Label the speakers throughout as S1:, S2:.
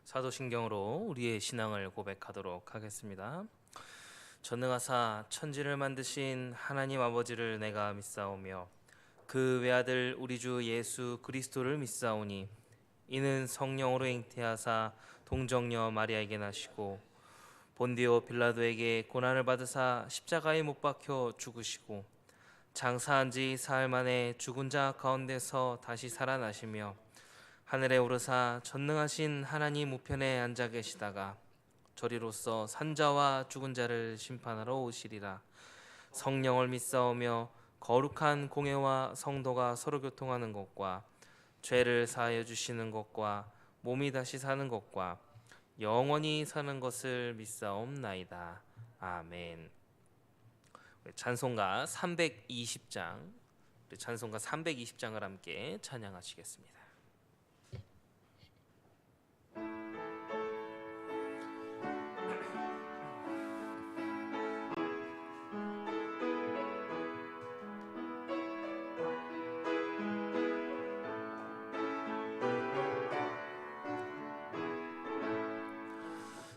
S1: 사도신경으로 우리의 신앙을 고백하도록 하겠습니다. 전능하사 천지를 만드신 하나님 아버지를 내가 믿사오며 그 외아들 우리 주 예수 그리스도를 믿사오니 이는 성령으로 잉태하사 동정녀 마리아에게 나시고 본디오 빌라도에게 고난을 받으사 십자가에 못 박혀 죽으시고 장사한 지 사흘 만에 죽은 자 가운데서 다시 살아나시며 하늘에 오르사 전능하신 하나님 우편에 앉아 계시다가 저리로서 산자와 죽은 자를 심판하러 오시리라. 성령을 믿사오며 거룩한 공회와 성도가 서로 교통하는 것과 죄를 사하여 주시는 것과 몸이 다시 사는 것과 영원히 사는 것을 믿사옵나이다. 아멘. 찬송가 320장, 찬송가 320장을 함께 찬양하시겠습니다.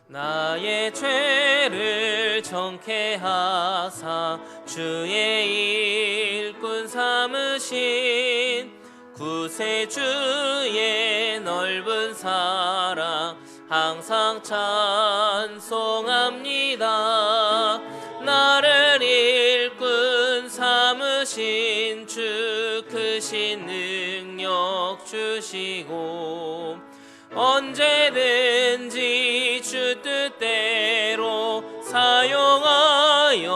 S1: 나의 죄를 정케 하사 주의 일꾼 삼으신 구세주의 넓은 사랑 항상 찬송합니다. 나를 일꾼 삼으신 주 크신 능력 주시고 언제든지 주 뜻대로 사용하여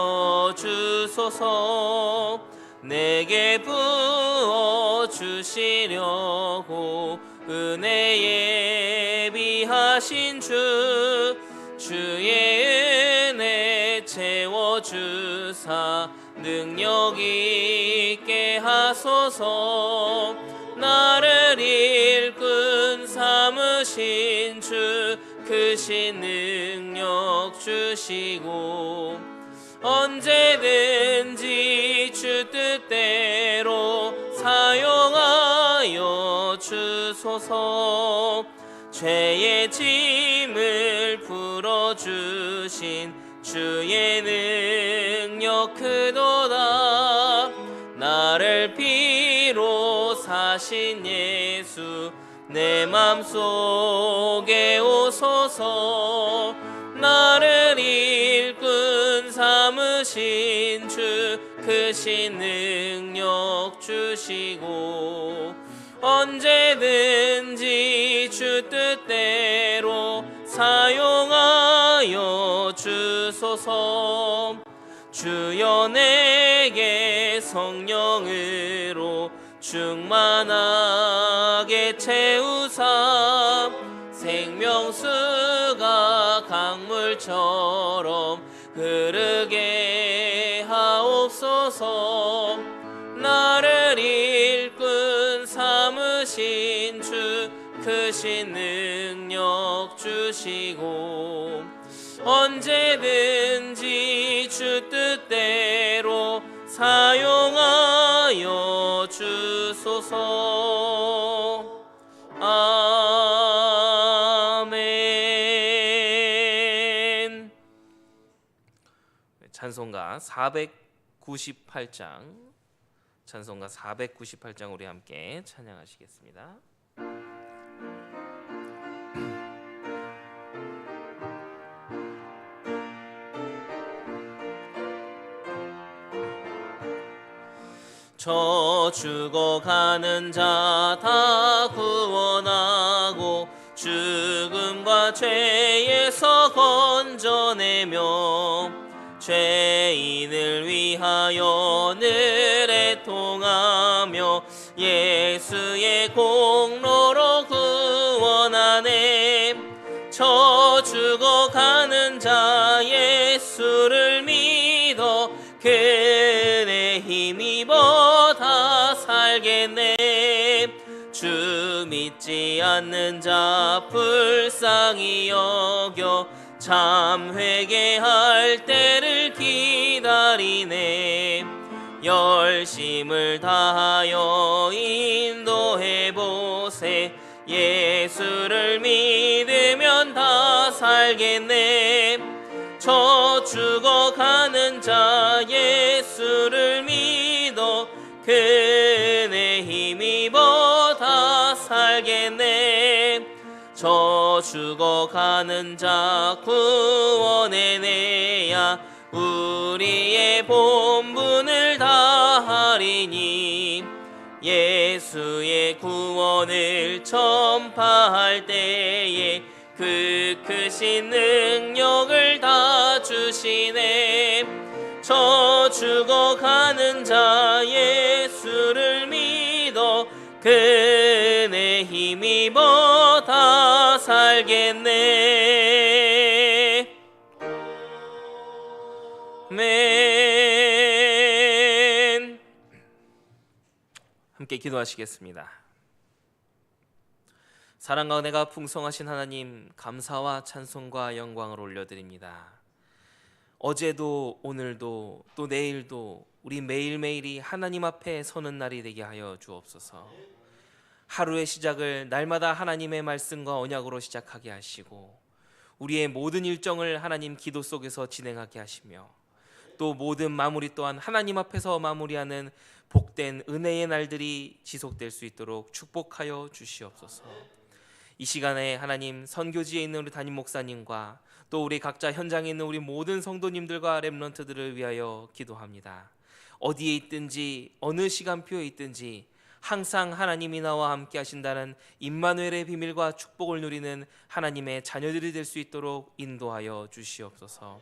S1: 주소서. 내게 부어 주시려고 은혜 예비하신 주의 은혜 채워주사 능력 있게 하소서. 나를 일꾼 삼으신 주 크신 능력 주시고 언제든지 주 뜻대로 사용하여 주소서. 죄의 짐을 풀어주신 주의 능력 크도다. 나를 피로 사신 예수 내 맘속에 오소서. 나를 일꾼 삼으신 주 크신 능력 주시고 언제든지 주 뜻대로 사용하여 주소서. 주여 내게 성령으로 충만하게 채우사 생명수가 강물처럼 흐르게 하옵소서. 나를 일꾼 삼으신 주 크신 능력 주시고 언제든지 주 뜻대로 사용하여 주소서. 아멘. 찬송가 498장, 찬송가 498장 우리 함께 찬양하시겠습니다. 저 죽어가는 자 다 구원하고 죽음과 죄에서 건져내며 죄인을 위하여 늘 애통하며 예수의 공로로 구원하네. 저 죽어가는 자 예수를 믿어 그의 힘입어 다 살겠네. 주 믿지 않는 자 불쌍히 여겨 참 회개할 때를 기다리네. 열심을 다하여 인도해보세. 예수를 믿으면 다 살겠네. 저 죽어가는 자 예수를 믿어 그네 힘입어 다 살겠네. 저 죽어가는 자 구원해내야 우리의 본분을 다하리니. 예수의 구원을 전파할 때에 그 크신 능력을 다 주시네. 저 죽어가는 자 예수를 믿어 그네 힘입어 다 살겠네. 아멘. 함께 기도하시겠습니다. 사랑과 은혜가 풍성하신 하나님, 감사와 찬송과 영광을 올려드립니다. 어제도 오늘도 또 내일도 우리 매일매일이 하나님 앞에 서는 날이 되게 하여 주옵소서. 하루의 시작을 날마다 하나님의 말씀과 언약으로 시작하게 하시고 우리의 모든 일정을 하나님 기도 속에서 진행하게 하시며 또 모든 마무리 또한 하나님 앞에서 마무리하는 복된 은혜의 날들이 지속될 수 있도록 축복하여 주시옵소서. 이 시간에 하나님 선교지에 있는 우리 담임 목사님과 또 우리 각자 현장에 있는 우리 모든 성도님들과 렘넌트들을 위하여 기도합니다. 어디에 있든지 어느 시간표에 있든지 항상 하나님이 나와 함께 하신다는 임마누엘의 비밀과 축복을 누리는 하나님의 자녀들이 될 수 있도록 인도하여 주시옵소서.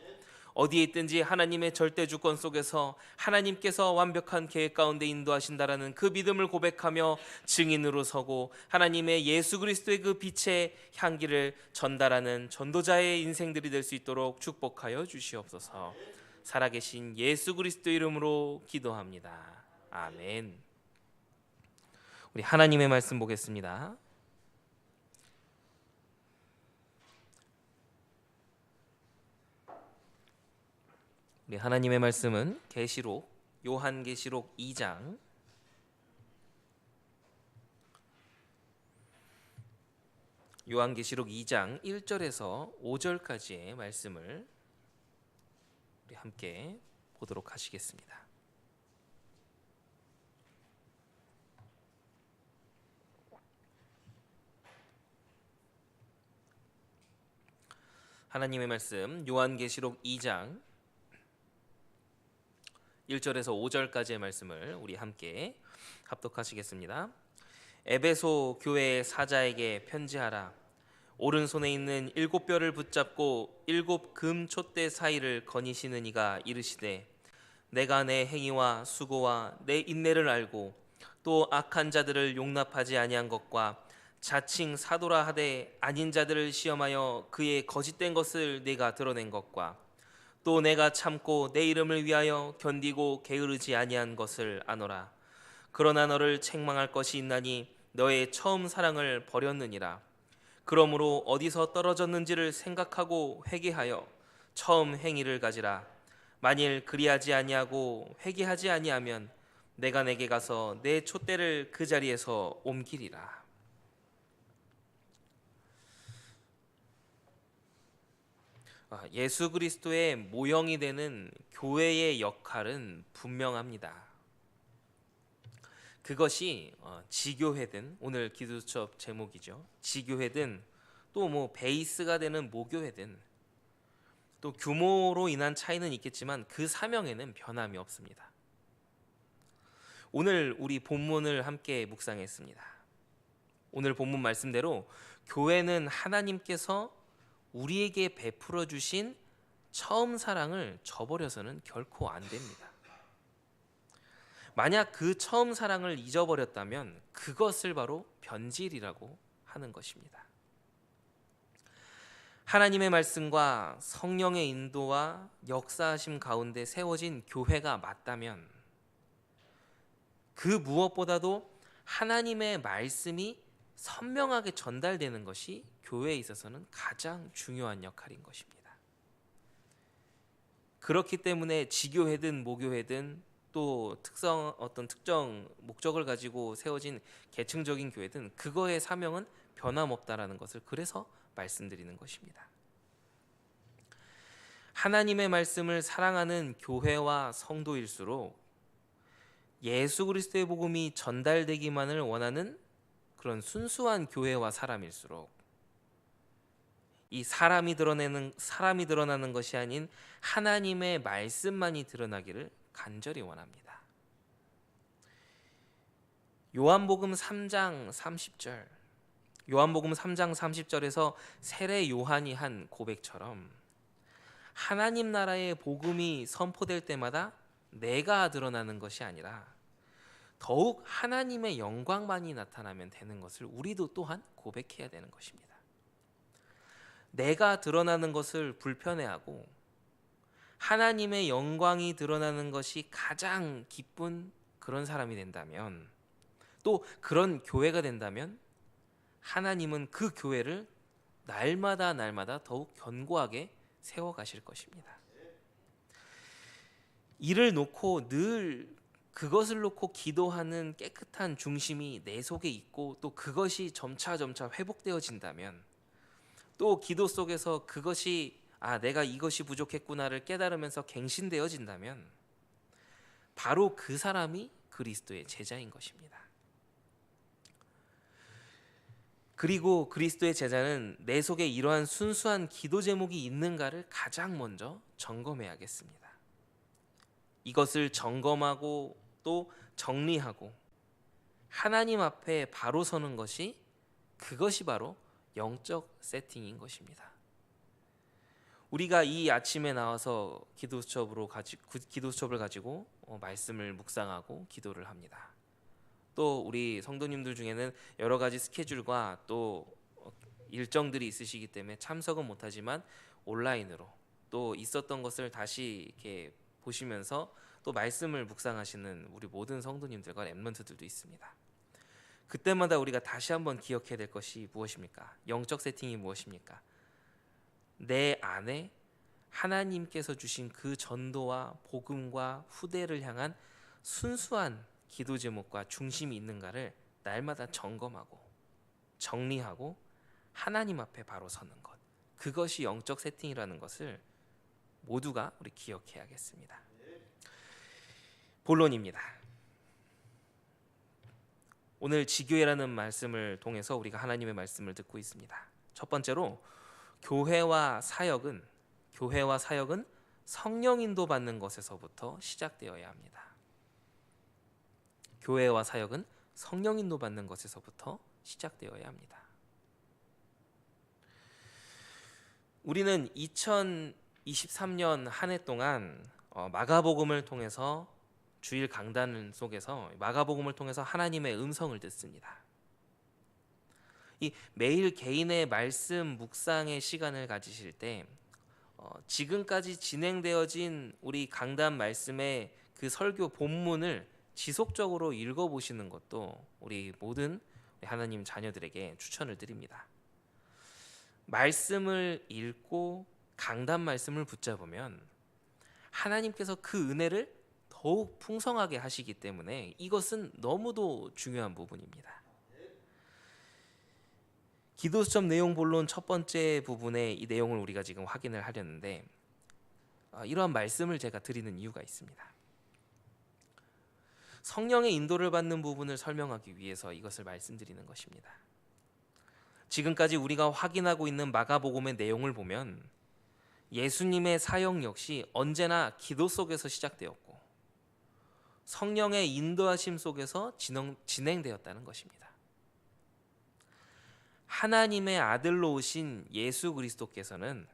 S1: 어디에 있든지 하나님의 절대 주권 속에서 하나님께서 완벽한 계획 가운데 인도하신다라는 그 믿음을 고백하며 증인으로 서고 하나님의 예수 그리스도의 그 빛의 향기를 전달하는 전도자의 인생들이 될 수 있도록 축복하여 주시옵소서. 살아계신 예수 그리스도 이름으로 기도합니다. 아멘. 우리 하나님의 말씀 보겠습니다. 우리 하나님의 말씀은 계시록 요한계시록 2장 요한계시록 2장 1절에서 5절까지의 말씀을 우리 함께 보도록 하시겠습니다. 하나님의 말씀 요한계시록 2장 1절에서 5절까지의 말씀을 우리 함께 합독하시겠습니다. 에베소 교회의 사자에게 편지하라. 오른손에 있는 7뼈를 붙잡고 7 금 촛대 사이를 거니시는 이가 이르시되 내가 내 행위와 수고와 내 인내를 알고 또 악한 자들을 용납하지 아니한 것과 자칭 사도라 하되 아닌 자들을 시험하여 그의 거짓된 것을 내가 드러낸 것과 또 내가 참고 내 이름을 위하여 견디고 게으르지 아니한 것을 아노라. 그러나 너를 책망할 것이 있나니 너의 처음 사랑을 버렸느니라. 그러므로 어디서 떨어졌는지를 생각하고 회개하여 처음 행위를 가지라. 만일 그리하지 아니하고 회개하지 아니하면 내가 내게 가서 내 촛대를 그 자리에서 옮기리라. 예수 그리스도의 모형이 되는 교회의 역할은 분명합니다. 그것이 지교회든 오늘 기도 수업 제목이죠. 지교회든 또 뭐 베이스가 되는 모교회든 또 규모로 인한 차이는 있겠지만 그 사명에는 변함이 없습니다. 오늘 우리 본문을 함께 묵상했습니다. 오늘 본문 말씀대로 교회는 하나님께서 우리에게 베풀어 주신 처음 사랑을 저버려서는 결코 안 됩니다. 만약 그 처음 사랑을 잊어버렸다면 그것을 바로 변질이라고 하는 것입니다. 하나님의 말씀과 성령의 인도와 역사하심 가운데 세워진 교회가 맞다면 그 무엇보다도 하나님의 말씀이 선명하게 전달되는 것이 교회에 있어서는 가장 중요한 역할인 것입니다. 그렇기 때문에 지교회든 모교회든 또 어떤 특정 목적을 가지고 세워진 계층적인 교회든 그거의 사명은 변함없다라는 것을 그래서 말씀드리는 것입니다. 하나님의 말씀을 사랑하는 교회와 성도일수록 예수 그리스도의 복음이 전달되기만을 원하는 그런 순수한 교회와 사람일수록 이 사람이 드러나는 것이 아닌 하나님의 말씀만이 드러나기를 간절히 원합니다. 요한복음 3장 30절, 요한복음 3장 30절에서 세례 요한이 한 고백처럼 하나님 나라의 복음이 선포될 때마다 내가 드러나는 것이 아니라 더욱 하나님의 영광만이 나타나면 되는 것을 우리도 또한 고백해야 되는 것입니다. 내가 드러나는 것을 불편해하고 하나님의 영광이 드러나는 것이 가장 기쁜 그런 사람이 된다면, 또 그런 교회가 된다면 하나님은 그 교회를 날마다 더욱 견고하게 세워가실 것입니다. 이를 놓고 늘 그것을 놓고 기도하는 깨끗한 중심이 내 속에 있고 또 그것이 점차 회복되어진다면, 또 기도 속에서 그것이 내가 이것이 부족했구나를 깨달으면서 갱신되어진다면 바로 그 사람이 그리스도의 제자인 것입니다. 그리고 그리스도의 제자는 내 속에 이러한 순수한 기도 제목이 있는가를 가장 먼저 점검해야겠습니다. 이것을 점검하고 또 정리하고 하나님 앞에 바로 서는 것이, 그것이 바로 영적 세팅인 것입니다. 우리가 이 아침에 나와서 기도수첩을 가지고 말씀을 묵상하고 기도를 합니다. 또 우리 성도님들 중에는 여러 가지 스케줄과 또 일정들이 있으시기 때문에 참석은 못하지만 온라인으로 또 있었던 것을 다시 이렇게 보시면서 또 말씀을 묵상하시는 우리 모든 성도님들과 렘넌트들도 있습니다. 그때마다 우리가 다시 한번 기억해야 될 것이 무엇입니까? 영적 세팅이 무엇입니까? 내 안에 하나님께서 주신 그 전도와 복음과 후대를 향한 순수한 기도 제목과 중심이 있는가를 날마다 점검하고 정리하고 하나님 앞에 바로 서는 것, 그것이 영적 세팅이라는 것을 모두가 우리 기억해야겠습니다. 본론입니다. 오늘 지교회라는 말씀을 통해서 우리가 하나님의 말씀을 듣고 있습니다. 첫 번째로 교회와 사역은 성령 인도 받는 것에서부터 시작되어야 합니다. 교회와 사역은 성령 인도 받는 것에서부터 시작되어야 합니다. 우리는 2023년 한 해 동안 마가복음을 통해서 주일 강단 속에서 마가복음을 통해서 하나님의 음성을 듣습니다. 이 매일 개인의 말씀 묵상의 시간을 가지실 때 지금까지 진행되어진 우리 강단 말씀의 그 설교 본문을 지속적으로 읽어보시는 것도 우리 모든 하나님 자녀들에게 추천을 드립니다. 말씀을 읽고 강단 말씀을 붙잡으면 하나님께서 그 은혜를 더욱 풍성하게 하시기 때문에 이것은 너무도 중요한 부분입니다. 기도수첩 내용 본론 첫 번째 부분의 이 내용을 우리가 지금 확인을 하려는데, 이러한 말씀을 제가 드리는 이유가 있습니다. 성령의 인도를 받는 부분을 설명하기 위해서 이것을 말씀드리는 것입니다. 지금까지 우리가 확인하고 있는 마가복음의 내용을 보면 예수님의 사역 역시 언제나 기도 속에서 시작되었고 성령의 인도하심 속에서 진행되었다는 것입니다. 하나님의 아들로 오신 예수 그리스도께서는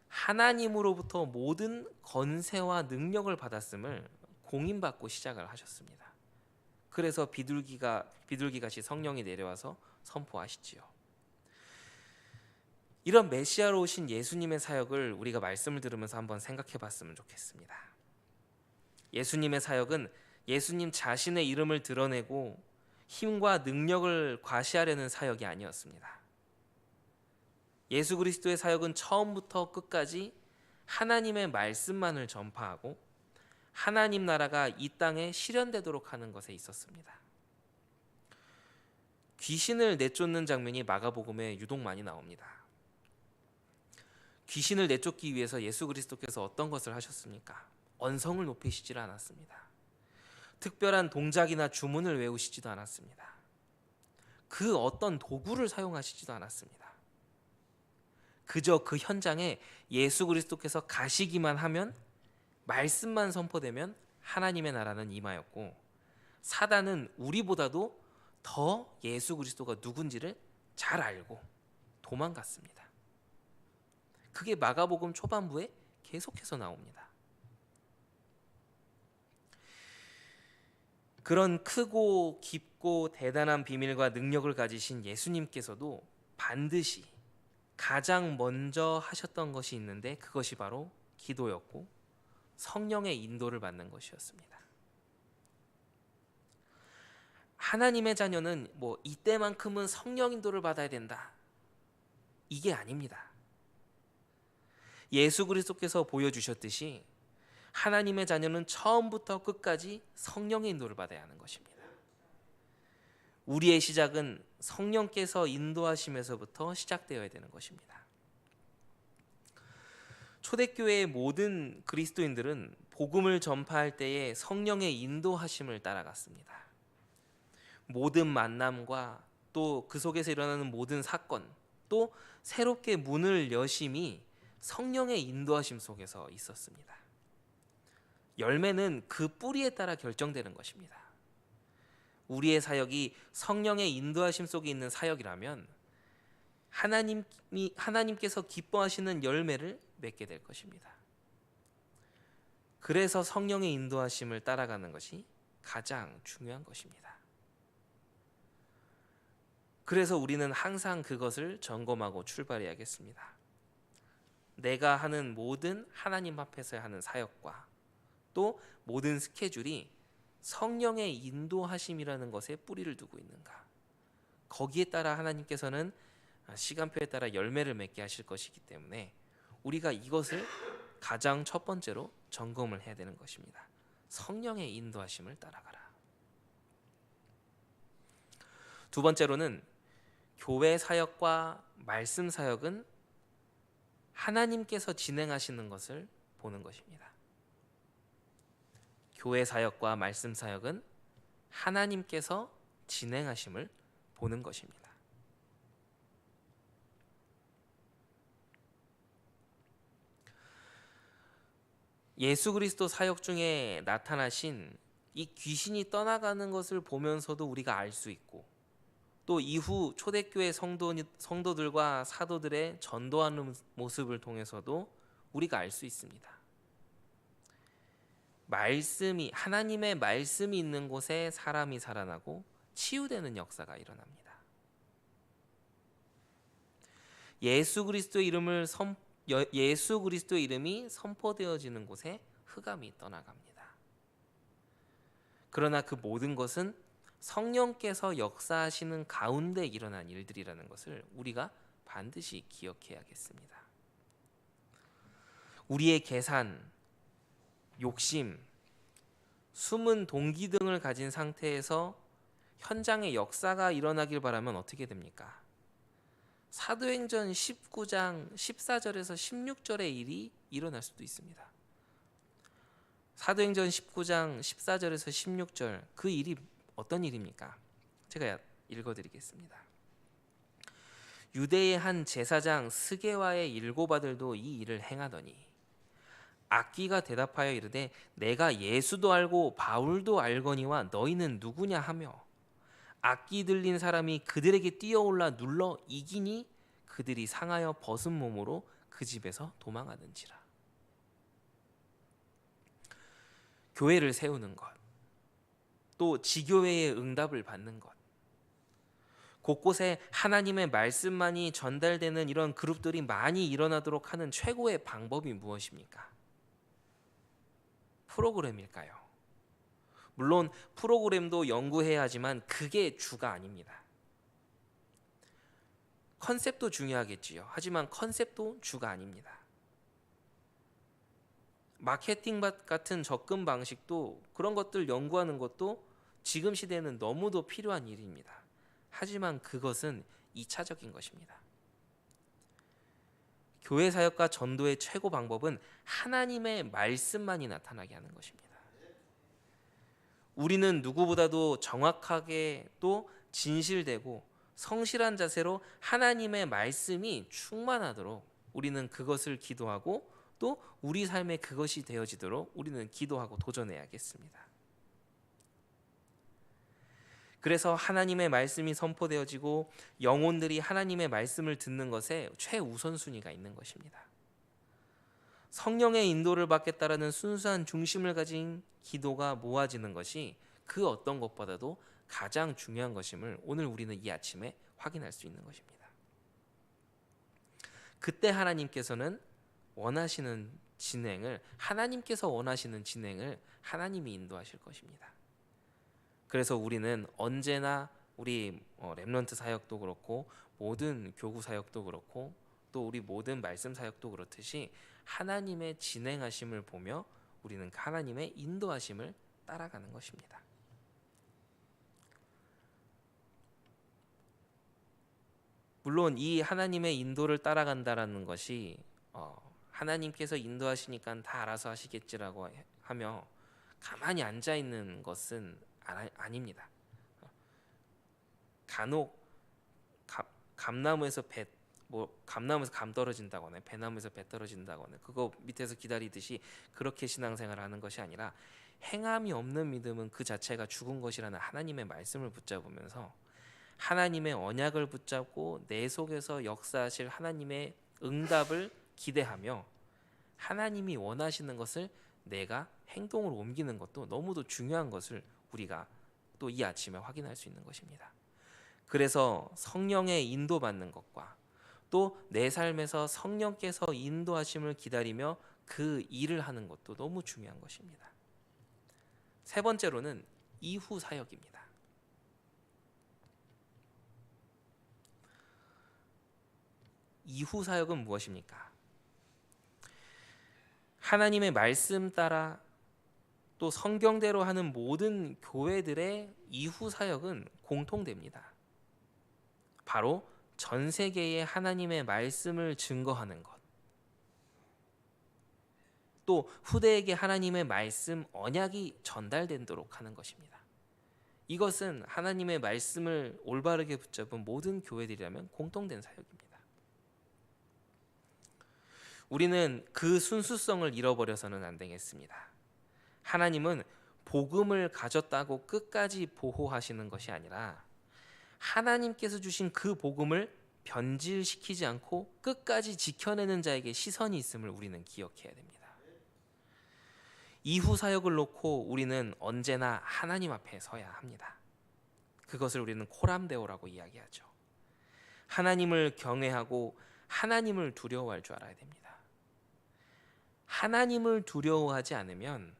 S1: 하나님으로부터 모든 권세와 능력을 받았음을 공인받고 시작을 하셨습니다. 그래서 비둘기같이 성령이 내려와서 선포하시지요. 이런 메시아로 오신 예수님의 사역을 우리가 말씀을 들으면서 한번 생각해 봤으면 좋겠습니다. 예수님의 사역은 예수님 자신의 이름을 드러내고 힘과 능력을 과시하려는 사역이 아니었습니다. 예수 그리스도의 사역은 처음부터 끝까지 하나님의 말씀만을 전파하고 하나님 나라가 이 땅에 실현되도록 하는 것에 있었습니다. 귀신을 내쫓는 장면이 마가복음에 유독 많이 나옵니다. 귀신을 내쫓기 위해서 예수 그리스도께서 어떤 것을 하셨습니까? 언성을 높이시질 않았습니다. 특별한 동작이나 주문을 외우시지도 않았습니다. 그 어떤 도구를 사용하시지도 않았습니다. 그저 그 현장에 예수 그리스도께서 가시기만 하면, 말씀만 선포되면 하나님의 나라는 임하였고, 사단은 우리보다도 더 예수 그리스도가 누군지를 잘 알고 도망갔습니다. 그게 마가복음 초반부에 계속해서 나옵니다. 그런 크고 깊고 대단한 비밀과 능력을 가지신 예수님께서도 반드시 가장 먼저 하셨던 것이 있는데, 그것이 바로 기도였고 성령의 인도를 받는 것이었습니다. 하나님의 자녀는 이때만큼은 성령 인도를 받아야 된다, 이게 아닙니다. 예수 그리스도께서 보여주셨듯이 하나님의 자녀는 처음부터 끝까지 성령의 인도를 받아야 하는 것입니다. 우리의 시작은 성령께서 인도하심에서부터 시작되어야 되는 것입니다. 초대교회의 모든 그리스도인들은 복음을 전파할 때에 성령의 인도하심을 따라갔습니다. 모든 만남과 또 그 속에서 일어나는 모든 사건, 또 새롭게 문을 여심이 성령의 인도하심 속에서 있었습니다. 열매는 그 뿌리에 따라 결정되는 것입니다. 우리의 사역이 성령의 인도하심 속에 있는 사역이라면 하나님께서 기뻐하시는 열매를 맺게 될 것입니다. 그래서 성령의 인도하심을 따라가는 것이 가장 중요한 것입니다. 그래서 우리는 항상 그것을 점검하고 출발해야겠습니다. 내가 하는 모든 하나님 앞에서 하는 사역과 또 모든 스케줄이 성령의 인도하심이라는 것에 뿌리를 두고 있는가? 거기에 따라 하나님께서는 시간표에 따라 열매를 맺게 하실 것이기 때문에 우리가 이것을 가장 첫 번째로 점검을 해야 되는 것입니다. 성령의 인도하심을 따라가라. 두 번째로는 교회 사역과 말씀 사역은 하나님께서 진행하시는 것을 보는 것입니다. 교회 사역과 말씀 사역은 하나님께서 진행하심을 보는 것입니다. 예수 그리스도 사역 중에 나타나신 이 귀신이 떠나가는 것을 보면서도 우리가 알 수 있고, 또 이후 초대교회 성도들과 사도들의 전도하는 모습을 통해서도 우리가 알 수 있습니다. 하나님의 말씀이 있는 곳에 사람이 살아나고 치유되는 역사가 일어납니다. 예수 그리스도의 이름이 선포되어지는 곳에 흑암이 떠나갑니다. 그러나 그 모든 것은 성령께서 역사하시는 가운데 일어난 일들이라는 것을 우리가 반드시 기억해야겠습니다. 우리의 계산, 욕심, 숨은 동기 등을 가진 상태에서 현장의 역사가 일어나길 바라면 어떻게 됩니까? 사도행전 19장 14절에서 16절의 일이 일어날 수도 있습니다. 사도행전 19장 14절에서 16절, 그 일이 어떤 일입니까? 제가 읽어드리겠습니다. 유대의 한 제사장 스게와의 일곱 아들도 이 일을 행하더니 악기가 대답하여 이르되 내가 예수도 알고 바울도 알거니와 너희는 누구냐 하며 악기 들린 사람이 그들에게 뛰어올라 눌러 이기니 그들이 상하여 벗은 몸으로 그 집에서 도망하는지라. 교회를 세우는 것, 또 지교회의 응답을 받는 것, 곳곳에 하나님의 말씀만이 전달되는 이런 그룹들이 많이 일어나도록 하는 최고의 방법이 무엇입니까? 프로그램일까요? 물론 프로그램도 연구해야 하지만 그게 주가 아닙니다. 컨셉도 중요하겠지요. 하지만 컨셉도 주가 아닙니다. 마케팅 같은 접근 방식도, 그런 것들 연구하는 것도 지금 시대에는 너무도 필요한 일입니다. 하지만 그것은 2차적인 것입니다. 교회 사역과 전도의 최고 방법은 하나님의 말씀만이 나타나게 하는 것입니다. 우리는 누구보다도 정확하게 또 진실되고 성실한 자세로 하나님의 말씀이 충만하도록 우리는 그것을 기도하고 또 우리 삶에 그것이 되어지도록 우리는 기도하고 도전해야겠습니다. 그래서 하나님의 말씀이 선포되어지고 영혼들이 하나님의 말씀을 듣는 것에 최우선순위가 있는 것입니다. 성령의 인도를 받겠다라는 순수한 중심을 가진 기도가 모아지는 것이 그 어떤 것보다도 가장 중요한 것임을 오늘 우리는 이 아침에 확인할 수 있는 것입니다. 그때 하나님께서 원하시는 진행을 하나님이 인도하실 것입니다. 그래서 우리는 언제나 우리 렘넌트 사역도 그렇고 모든 교구 사역도 그렇고 또 우리 모든 말씀 사역도 그렇듯이 하나님의 진행하심을 보며 우리는 하나님의 인도하심을 따라가는 것입니다. 물론 이 하나님의 인도를 따라간다라는 것이 하나님께서 인도하시니까 다 알아서 하시겠지라고 하며 가만히 앉아 있는 것은 아닙니다. 간혹 감나무에서 감 떨어진다거나 배나무에서 배 떨어진다거나 그거 밑에서 기다리듯이 그렇게 신앙생활을 하는 것이 아니라 행함이 없는 믿음은 그 자체가 죽은 것이라는 하나님의 말씀을 붙잡으면서 하나님의 언약을 붙잡고 내 속에서 역사하실 하나님의 응답을 기대하며 하나님이 원하시는 것을 내가 행동으로 옮기는 것도 너무도 중요한 것을 우리가 또 이 아침에 확인할 수 있는 것입니다. 그래서 성령의 인도받는 것과 또 내 삶에서 성령께서 인도하심을 기다리며 그 일을 하는 것도 너무 중요한 것입니다. 세 번째로는 이후 사역입니다. 이후 사역은 무엇입니까? 하나님의 말씀 따라 또 성경대로 하는 모든 교회들의 이후 사역은 공통됩니다. 바로 전 세계에 하나님의 말씀을 증거하는 것, 또 후대에게 하나님의 말씀 언약이 전달되도록 하는 것입니다. 이것은 하나님의 말씀을 올바르게 붙잡은 모든 교회들이라면 공통된 사역입니다. 우리는 그 순수성을 잃어버려서는 안 되겠습니다. 하나님은 복음을 가졌다고 끝까지 보호하시는 것이 아니라 하나님께서 주신 그 복음을 변질시키지 않고 끝까지 지켜내는 자에게 시선이 있음을 우리는 기억해야 됩니다. 이후 사역을 놓고 우리는 언제나 하나님 앞에 서야 합니다. 그것을 우리는 코람데오라고 이야기하죠. 하나님을 경외하고 하나님을 두려워할 줄 알아야 됩니다. 하나님을 두려워하지 않으면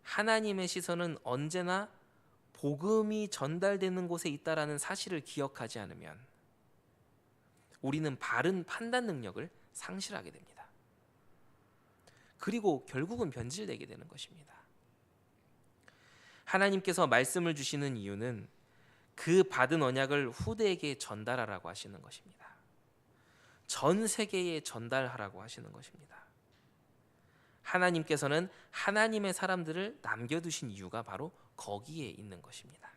S1: 하나님의 시선은 언제나 복음이 전달되는 곳에 있다라는 사실을 기억하지 않으면 우리는 바른 판단 능력을 상실하게 됩니다. 그리고 결국은 변질되게 되는 것입니다. 하나님께서 말씀을 주시는 이유는 그 받은 언약을 후대에게 전달하라고 하시는 것입니다. 전 세계에 전달하라고 하시는 것입니다. 하나님께서는 하나님의 사람들을 남겨두신 이유가 바로 거기에 있는 것입니다.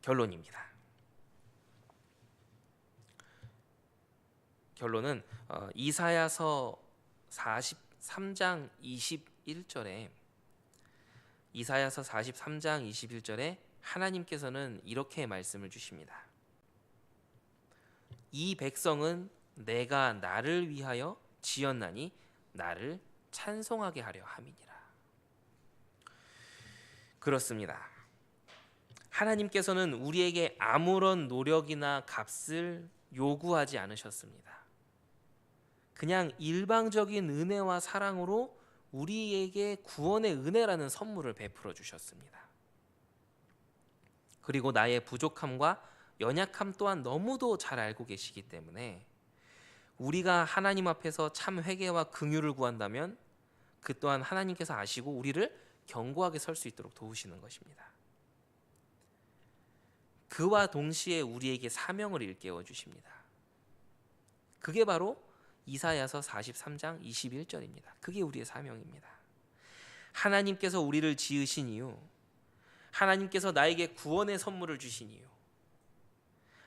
S1: 결론입니다. 결론은 이사야서 43장 21절에 하나님께서는 이렇게 말씀을 주십니다. 이 백성은 내가 나를 위하여 지었나니 나를 찬송하게 하려 함이니라. 그렇습니다. 하나님께서는 우리에게 아무런 노력이나 값을 요구하지 않으셨습니다. 그냥 일방적인 은혜와 사랑으로 우리에게 구원의 은혜라는 선물을 베풀어 주셨습니다. 그리고 나의 부족함과 연약함 또한 너무도 잘 알고 계시기 때문에 우리가 하나님 앞에서 참 회개와 긍휼을 구한다면 그 또한 하나님께서 아시고 우리를 견고하게 설 수 있도록 도우시는 것입니다. 그와 동시에 우리에게 사명을 일깨워 주십니다. 그게 바로 이사야서 43장 21절입니다. 그게 우리의 사명입니다. 하나님께서 우리를 지으신 이유, 하나님께서 나에게 구원의 선물을 주신 이유,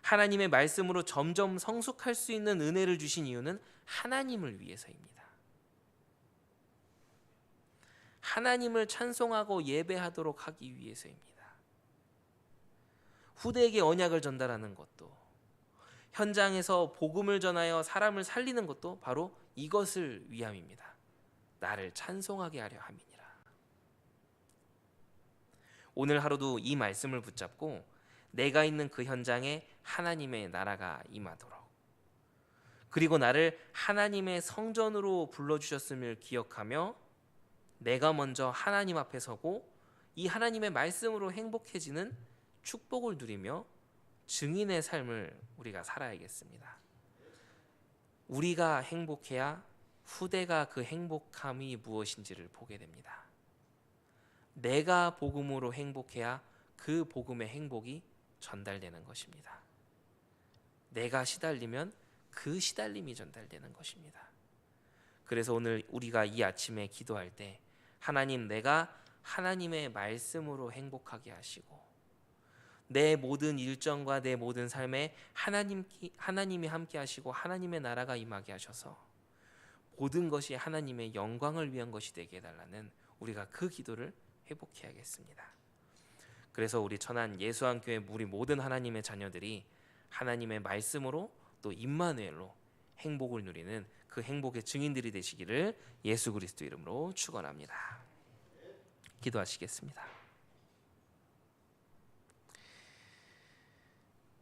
S1: 하나님의 말씀으로 점점 성숙할 수 있는 은혜를 주신 이유는 하나님을 위해서입니다. 하나님을 찬송하고 예배하도록 하기 위해서입니다. 후대에게 언약을 전달하는 것도, 현장에서 복음을 전하여 사람을 살리는 것도 바로 이것을 위함입니다. 나를 찬송하게 하려 함이니라. 오늘 하루도 이 말씀을 붙잡고 내가 있는 그 현장에 하나님의 나라가 임하도록, 그리고 나를 하나님의 성전으로 불러주셨음을 기억하며 내가 먼저 하나님 앞에 서고 이 하나님의 말씀으로 행복해지는 축복을 누리며 증인의 삶을 우리가 살아야겠습니다. 우리가 행복해야 후대가 그 행복함이 무엇인지를 보게 됩니다. 내가 복음으로 행복해야 그 복음의 행복이 전달되는 것입니다. 내가 시달리면 그 시달림이 전달되는 것입니다. 그래서 오늘 우리가 이 아침에 기도할 때 하나님, 내가 하나님의 말씀으로 행복하게 하시고 내 모든 일정과 내 모든 삶에 하나님이 함께 하시고 하나님의 나라가 임하게 하셔서 모든 것이 하나님의 영광을 위한 것이 되게 해달라는, 우리가 그 기도를 회복해야겠습니다. 그래서 우리 천안 예수한교회 우리 모든 하나님의 자녀들이 하나님의 말씀으로 또 임마누엘로 행복을 누리는 그 행복의 증인들이 되시기를 예수 그리스도 이름으로 축원합니다. 기도하시겠습니다.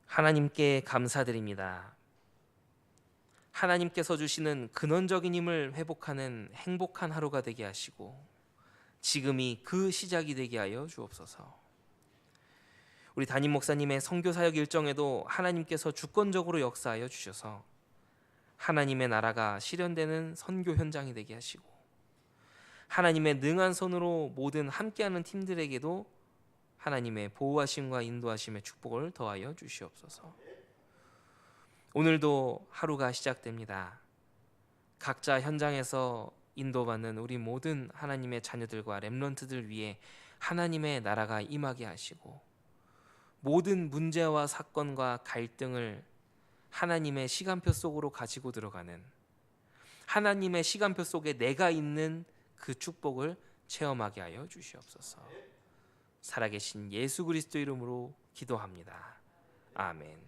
S1: 하나님께 감사드립니다. 하나님께서 주시는 근원적인 힘을 회복하는 행복한 하루가 되게 하시고 지금이 그 시작이 되게 하여 주옵소서. 우리 담임 목사님의 선교 사역 일정에도 하나님께서 주권적으로 역사하여 주셔서 하나님의 나라가 실현되는 선교 현장이 되게 하시고 하나님의 능한 손으로 모든 함께하는 팀들에게도 하나님의 보호하심과 인도하심의 축복을 더하여 주시옵소서. 오늘도 하루가 시작됩니다. 각자 현장에서 인도받는 우리 모든 하나님의 자녀들과 렘넌트들 위해 하나님의 나라가 임하게 하시고 모든 문제와 사건과 갈등을 하나님의 시간표 속으로 가지고 들어가는, 하나님의 시간표 속에 내가 있는 그 축복을 체험하게 하여 주시옵소서. 살아계신 예수 그리스도 이름으로 기도합니다. 아멘.